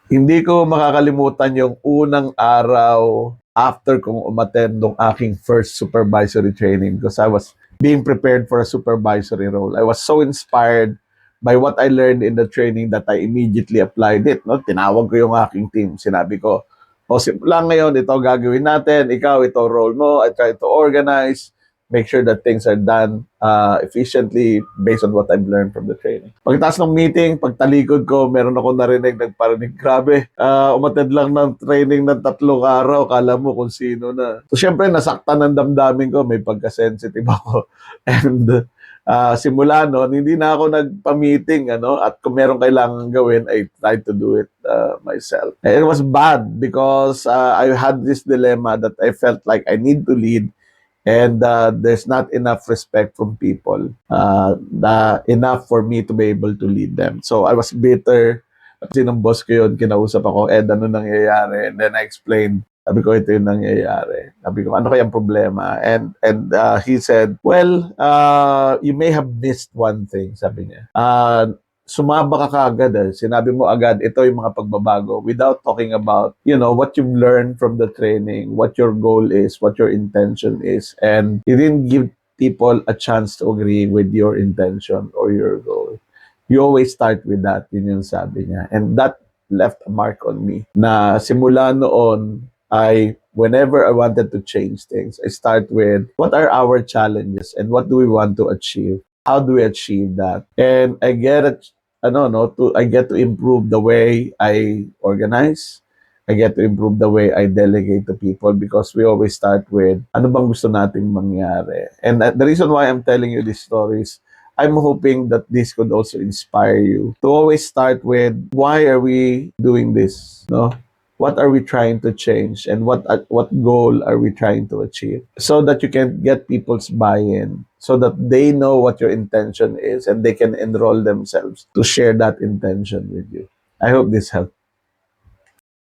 Hindi ko makakalimutan yung unang araw after kong umattend ng aking first supervisory training because I was being prepared for a supervisory role. I was so inspired by what I learned in the training that I immediately applied it. No? Tinawag ko yung aking team. Sinabi ko, o simula ngayon, ito gagawin natin. Ikaw, ito role mo. I try to organize, make sure that things are done efficiently based on what I've learned from the training. Pagkatapos ng meeting, pagtalikod ko, meron ako nagparinig, grabe, umatid lang ng training ng 3 araw, kala mo kung sino na. So, syempre, nasaktan ng damdamin ko, may pagka-sensitive ako. And simula noon, hindi na ako nagpa-meeting, at kung meron kailangan gawin, I tried to do it myself. And it was bad because I had this dilemma that I felt like I need to lead and there's not enough respect from people enough for me to be able to lead them. So I was bitter. Kasi nung boss ko yun, kinausap ako, Ed, ano nangyayari? And then I explained, sabi ko, ito yung nangyayari. Sabi ko, ano kayang problema? And he said, well, you may have missed one thing, sabi niya. Sumaba ka kaagad Sinabi mo agad, ito yung mga pagbabago without talking about, what you've learned from the training, what your goal is, what your intention is. And you didn't give people a chance to agree with your intention or your goal. You always start with that, yun yung sabi niya. And that left a mark on me. Na simula noon, whenever I wanted to change things, I start with what are our challenges and what do we want to achieve? How do we achieve that? And I get to improve the way I organize. I get to improve the way I delegate to people because we always start with ano bang gusto nating mangyari. And the reason why I'm telling you these stories, I'm hoping that this could also inspire you to always start with why are we doing this, no? What are we trying to change and what goal are we trying to achieve so that you can get people's buy-in so that they know what your intention is and they can enroll themselves to share that intention with you. I hope this helped.